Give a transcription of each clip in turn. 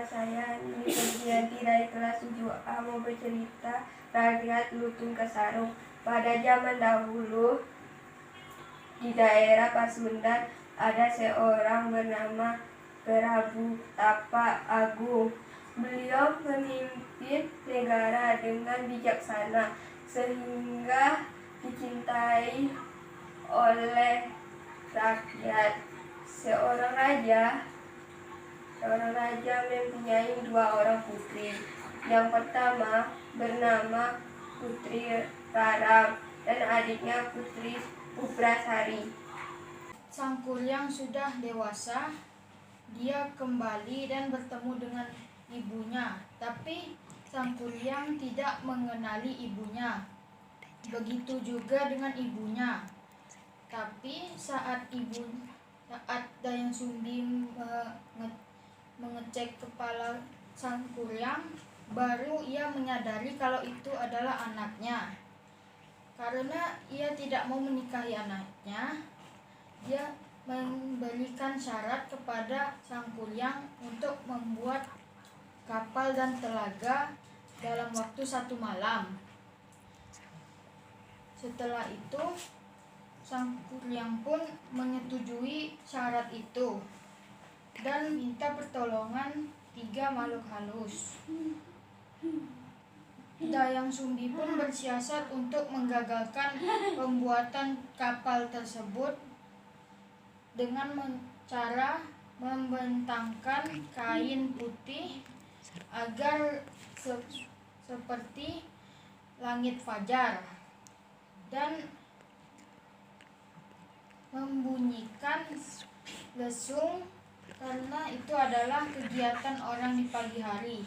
saya Nini Febrianti dari kelas 7A mau bercerita rakyat Lutung Kesarung. Pada zaman dahulu di daerah Pasundan ada seorang bernama Prabu Tapa Agung. Beliau memimpin negara dengan bijaksana sehingga dicintai oleh rakyat. Seorang raja mempunyai 2 orang putri. Yang pertama bernama Putri Rarang dan adiknya Putri Uprasari. Sang Kuryang sudah dewasa. Dia kembali dan bertemu dengan ibunya, tapi Sang Kuryang tidak mengenali ibunya. Begitu juga dengan ibunya. Tapi saat Dayang Sumbi mengecek kepala Sang Kuryang, baru ia menyadari kalau itu adalah anaknya. Karena ia tidak mau menikahi anaknya, dia memberikan syarat kepada Sang Kuryang untuk membuat kapal dan telaga dalam waktu 1 malam. Setelah itu, Sang Kuryang pun menyetujui syarat itu dan minta pertolongan 3 makhluk halus. Dayang Sumbi pun bersiasat untuk menggagalkan pembuatan kapal tersebut dengan cara membentangkan kain putih agar seperti langit fajar dan membunyikan lesung, karena itu adalah kegiatan orang di pagi hari.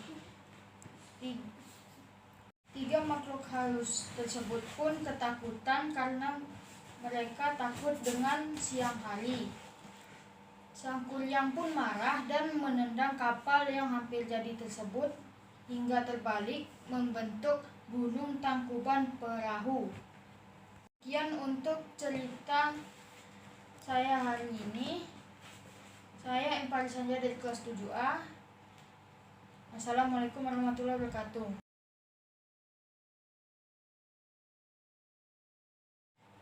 3 makhluk halus tersebut pun ketakutan karena mereka takut dengan siang hari. Sang Kuryang pun marah dan menendang kapal yang hampir jadi tersebut hingga terbalik membentuk gunung Tangkuban Perahu. Sekian untuk cerita saya hari ini. Saya Empari Sanja dari kelas 7A. Assalamualaikum warahmatullahi wabarakatuh.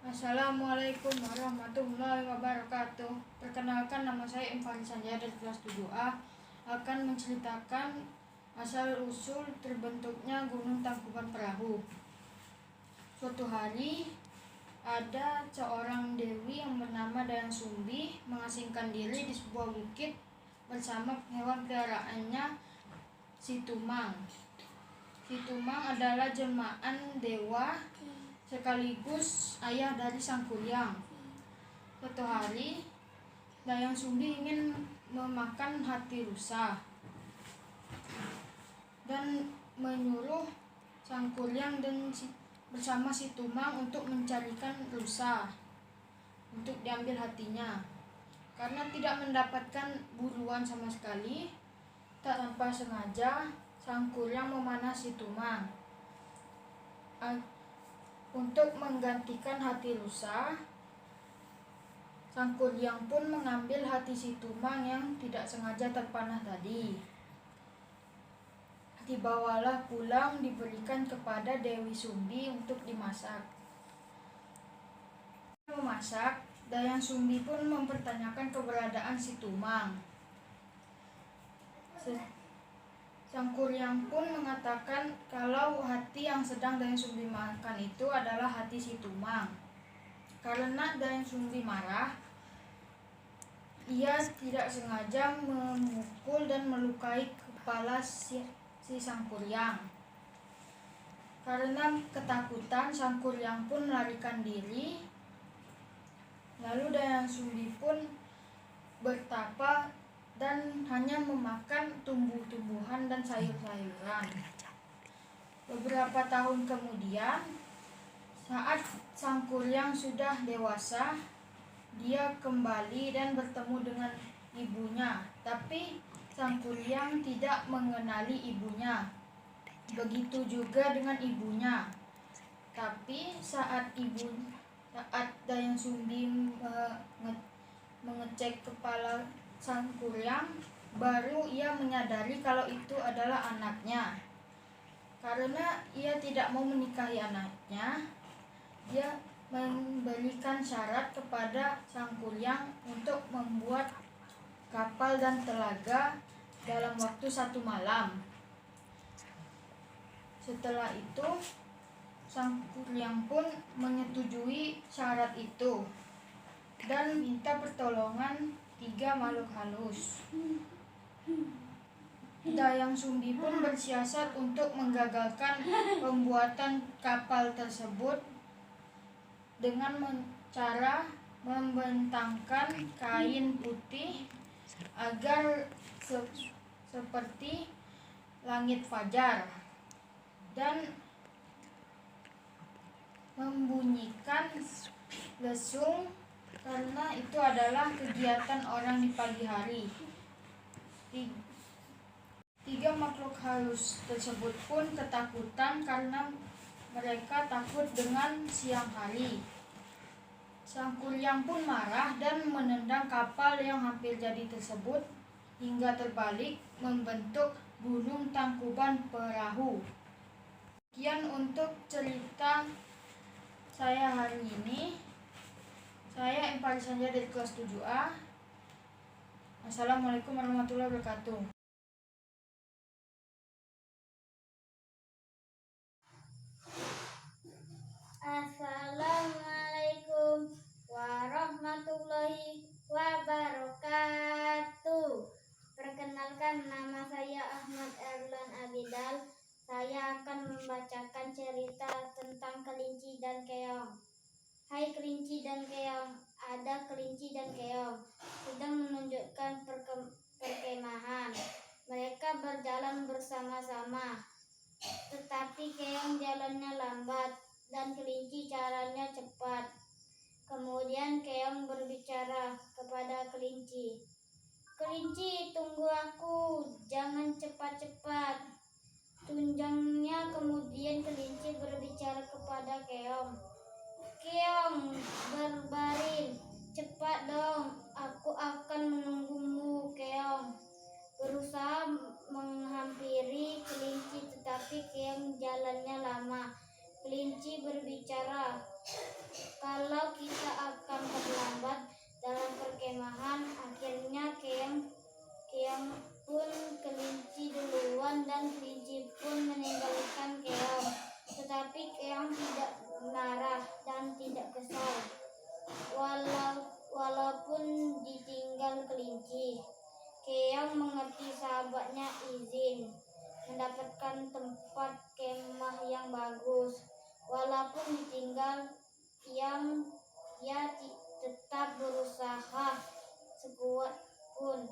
Assalamualaikum warahmatullahi wabarakatuh. Perkenalkan, nama saya Empari Sanja dari kelas 7A akan menceritakan asal-usul terbentuknya Gunung Tangkuban Perahu. Suatu hari ada seorang dewi yang bernama Dayang Sumbi mengasingkan diri di sebuah bukit bersama hewan peliharaannya si Tumang. Si Tumang adalah jelmaan dewa sekaligus ayah dari Sang Kuryang. Suatu hari Dayang Sumbi ingin memakan hati rusa dan menyuruh Sang Kuryang dan bersama si Tumang untuk mencarikan rusa untuk diambil hatinya. Karena tidak mendapatkan buruan sama sekali, tak tanpa sengaja Sang Kuryang memanah si Tumang. Untuk menggantikan hati rusa, Sang Kuryang pun mengambil hati si Tumang yang tidak sengaja terpanah tadi. Dibawalah pulang, diberikan kepada Dewi Sumbi untuk dimasak. Memasak, Dayang Sumbi pun mempertanyakan keberadaan si Tumang. Sang Kuryang pun mengatakan kalau hati yang sedang Dayang Sumbi makan itu adalah hati si Tumang. Karena Dayang Sumbi marah, ia tidak sengaja memukul dan melukai kepala si Sang Kuryang. Karena ketakutan, Sang Kuryang pun melarikan diri. Lalu Dayang Sumbi pun bertapa dan hanya memakan tumbuh-tumbuhan dan sayur-sayuran. Beberapa tahun kemudian, saat Sang Kuryang sudah dewasa, dia kembali dan bertemu dengan ibunya, tapi Sang Kuryang tidak mengenali ibunya. Begitu juga dengan ibunya. Tapi saat Dayang Sumbi mengecek kepala Sang Kuryang, baru ia menyadari kalau itu adalah anaknya. Karena ia tidak mau menikahi anaknya, dia memberikan syarat kepada sang kuryang untuk membuat kapal dan telaga dalam waktu 1 malam. Setelah itu, sang kuryang pun menyetujui syarat itu dan minta pertolongan 3 makhluk halus. Dayang Sumbi pun bersiasat untuk menggagalkan pembuatan kapal tersebut dengan cara membentangkan kain putih agar seperti langit fajar dan membunyikan lesung, karena itu adalah kegiatan orang di pagi hari. 3 makhluk halus tersebut pun ketakutan karena mereka takut dengan siang hari. Sang kuryang pun marah dan menendang kapal yang hampir jadi tersebut hingga terbalik membentuk gunung Tangkuban Perahu. Sekian untuk cerita saya hari ini. Saya Empari Sanja dari kelas 7A. Assalamualaikum warahmatullahi wabarakatuh. Assalamualaikum warahmatullahi wabarakatuh. Perkenalkan, nama saya Ahmad Erlan Abidal. Saya akan membacakan cerita tentang kelinci dan keong. Hai kelinci dan keong, ada kelinci dan keong sedang menunjukkan perkemahan. Mereka berjalan bersama-sama, tetapi keong jalannya lambat dan kelinci caranya cepat. Kemudian keong berbicara kepada kelinci, "Kelinci, tunggu aku, jangan cepat-cepat." Tunjangnya kemudian kelinci berbicara kepada keong, "Keong, berbaring, cepat dong, aku akan menunggumu." Keong berusaha menghampiri kelinci, tetapi keong jalannya lama. Kelinci berbicara, "Kalau kita akan terlambat dalam perkemahan." Akhirnya keong pun kelinci duluan dan kelinci pun meninggalkan keong. Tetapi keong tidak marah dan tidak kesal. Walaupun ditinggal kelinci, keong mengerti sahabatnya izin mendapatkan tempat kemah yang bagus. Walaupun ditinggal, ia tetap berusaha sekuat pun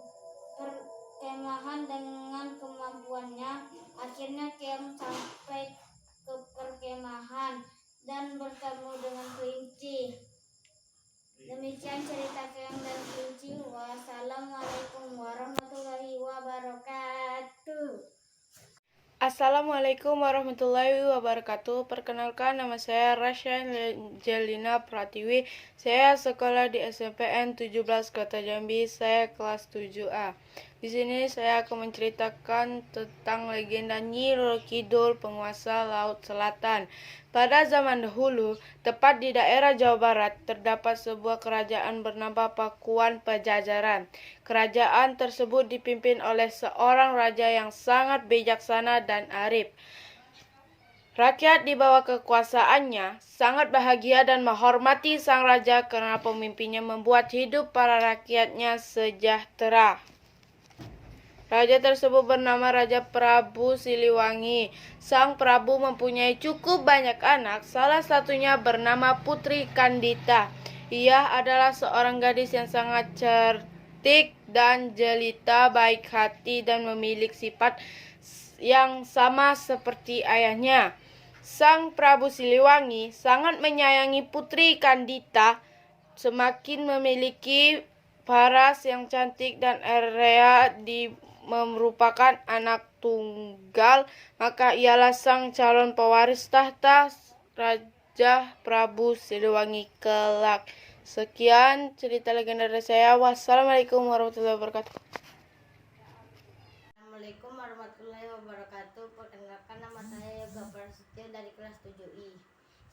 perkemahan dengan kemampuannya. Akhirnya keong sampai ke perkemahan dan bertemu dengan kelinci. Demikian cerita keong dan kelinci. Wassalamualaikum warahmatullahi wabarakatuh. Assalamualaikum warahmatullahi wabarakatuh. Perkenalkan, nama saya Rasya Jelina Pratiwi. Saya sekolah di SMPN 17 Kota Jambi. Saya kelas 7A. Di sini saya akan menceritakan tentang legenda Nyi Roro Kidul, penguasa Laut Selatan. Pada zaman dahulu, tepat di daerah Jawa Barat, terdapat sebuah kerajaan bernama Pakuan Pajajaran. Kerajaan tersebut dipimpin oleh seorang raja yang sangat bijaksana dan arif. Rakyat di bawah kekuasaannya sangat bahagia dan menghormati sang raja karena pemimpinnya membuat hidup para rakyatnya sejahtera. Raja tersebut bernama Raja Prabu Siliwangi. Sang Prabu mempunyai cukup banyak anak, salah satunya bernama Putri Kandita. Ia adalah seorang gadis yang sangat cerdik dan jelita, baik hati dan memiliki sifat yang sama seperti ayahnya. Sang Prabu Siliwangi sangat menyayangi Putri Kandita, semakin memiliki paras yang cantik dan area merupakan anak tunggal, maka ialah sang calon pewaris tahta Raja Prabu Siliwangi kelak. Sekian cerita legenda dari saya. Wassalamualaikum warahmatullahi wabarakatuh. Prasetyo dari kelas 7I.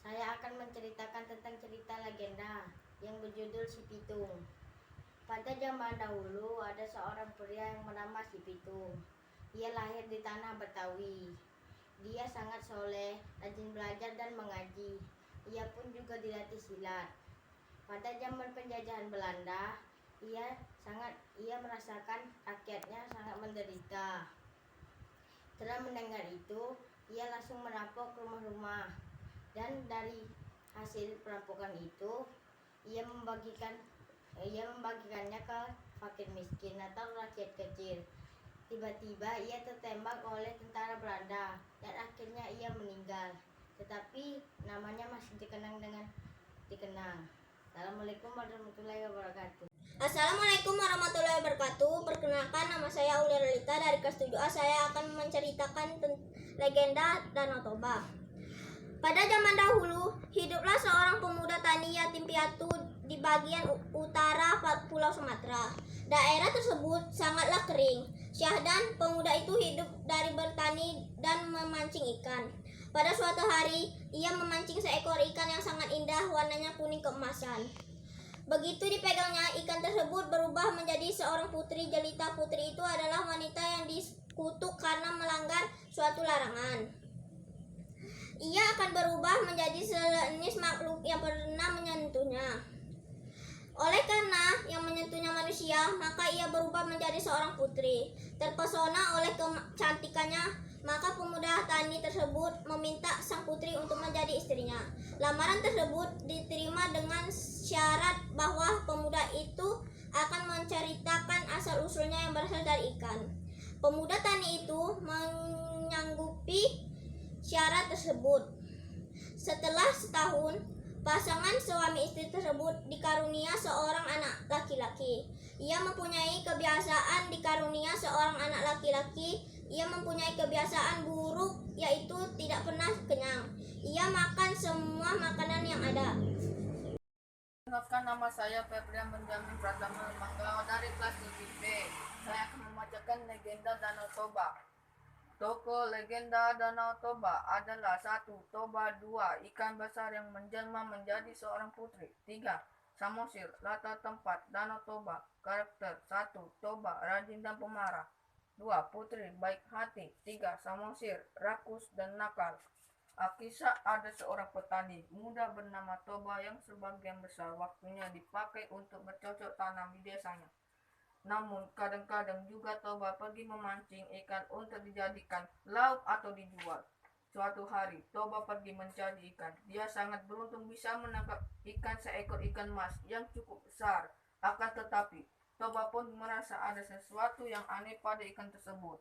Saya akan menceritakan tentang cerita legenda yang berjudul Si Pitung. Pada zaman dahulu ada seorang pria yang bernama Si Pitung. Ia lahir di tanah Betawi. Dia sangat soleh, rajin belajar dan mengaji. Ia pun juga dilatih silat. Pada zaman penjajahan Belanda, ia merasakan rakyatnya sangat menderita. Setelah mendengar itu, ia langsung merampok rumah-rumah, dan dari hasil perampokan itu ia membagikannya ke fakir miskin atau rakyat kecil. Tiba-tiba ia tertembak oleh tentara Belanda dan akhirnya ia meninggal. Tetapi namanya masih dikenang. Assalamualaikum warahmatullahi wabarakatuh. Assalamualaikum warahmatullahi wabarakatuh. Perkenalkan, nama saya Aulia Lolita dari kelas 7A. Saya akan menceritakan legenda Danau Toba. Pada zaman dahulu, hiduplah seorang pemuda tani yatim piatu di bagian utara Pulau Sumatera. Daerah tersebut sangatlah kering. Syahdan, pemuda itu hidup dari bertani dan memancing ikan. Pada suatu hari, ia memancing seekor ikan yang sangat indah, warnanya kuning keemasan. Begitu dipegangnya, ikan tersebut berubah menjadi seorang putri jelita. Putri itu adalah wanita yang dikutuk karena melanggar suatu larangan. Ia akan berubah menjadi sejenis makhluk yang pernah menyentuhnya. Oleh karena yang menyentuhnya manusia, maka ia berubah menjadi seorang putri. Terpesona oleh kecantikannya, maka pemuda tani tersebut meminta sang putri untuk menjadi istrinya. Lamaran tersebut diterima dengan syarat bahwa pemuda itu akan menceritakan asal-usulnya yang berasal dari ikan. Pemuda tani itu menyanggupi syarat tersebut. Setelah setahun, pasangan suami istri tersebut dikarunia seorang anak laki-laki. Ia mempunyai kebiasaan dikarunia seorang anak laki-laki. Ia mempunyai kebiasaan buruk, yaitu tidak pernah kenyang. Ia makan semua makanan yang ada. Perkenalkan, nama saya Febrian Benjamin Pratama Manggala dari kelas 7B. Saya akan membacakan legenda Danau Toba. Tokoh legenda Danau Toba adalah 1. Toba. 2. Ikan besar yang menjelma menjadi seorang putri. 3. Samosir. Latar tempat Danau Toba. Karakter 1. Toba rajin dan pemarah. 2. Putri baik hati. 3. Samosir rakus dan nakal. Kisah ada seorang petani muda bernama Toba yang sebagian besar waktunya dipakai untuk bercocok tanam di desanya. Namun kadang-kadang juga Toba pergi memancing ikan untuk dijadikan lauk atau dijual. Suatu hari Toba pergi mencari ikan. Dia sangat beruntung bisa menangkap seekor ikan mas yang cukup besar. Akan tetapi Toba pun merasa ada sesuatu yang aneh pada ikan tersebut.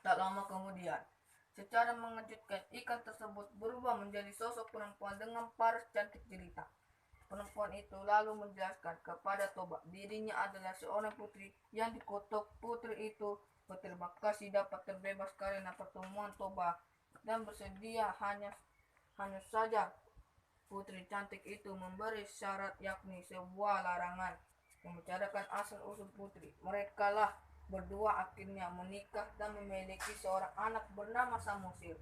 Tak lama kemudian, secara mengejutkan ikan tersebut berubah menjadi sosok perempuan dengan paras cantik jelita. Perempuan itu lalu menjelaskan kepada Toba dirinya adalah seorang putri yang dikutuk. Putri itu berterima kasih dapat terbebas karena pertemuan Toba dan bersedia hanya saja putri cantik itu memberi syarat, yakni sebuah larangan membicarakan asal-usul putri. Mereka lah berdua akhirnya menikah dan memiliki seorang anak bernama Samosir.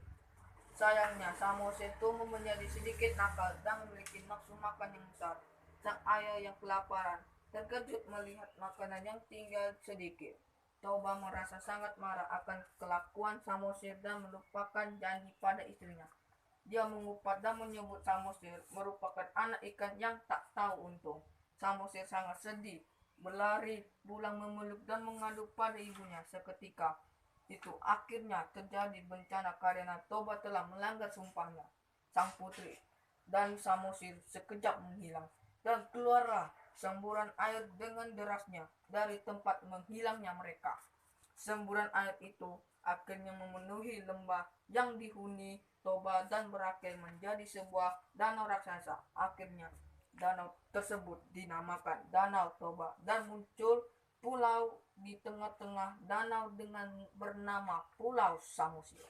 Sayangnya, Samosir tumbuh menjadi sedikit nakal dan memiliki nafsu makan yang besar. Sang ayah yang kelaparan terkejut melihat makanan yang tinggal sedikit. Toba merasa sangat marah akan kelakuan Samosir dan melupakan janji pada istrinya. Dia mengumpat dan menyebut Samosir merupakan anak ikan yang tak tahu untung. Samosir sangat sedih, berlari pulang memeluk dan mengadu pada ibunya. Seketika itu akhirnya terjadi bencana karena Toba telah melanggar sumpahnya. Sang putri dan Samosir sekejap menghilang, dan keluarlah semburan air dengan derasnya dari tempat menghilangnya mereka. Semburan air itu akhirnya memenuhi lembah yang dihuni Toba dan berakhir menjadi sebuah danau raksasa. Akhirnya danau tersebut dinamakan Danau Toba dan muncul pulau di tengah-tengah danau dengan bernama Pulau Samosir.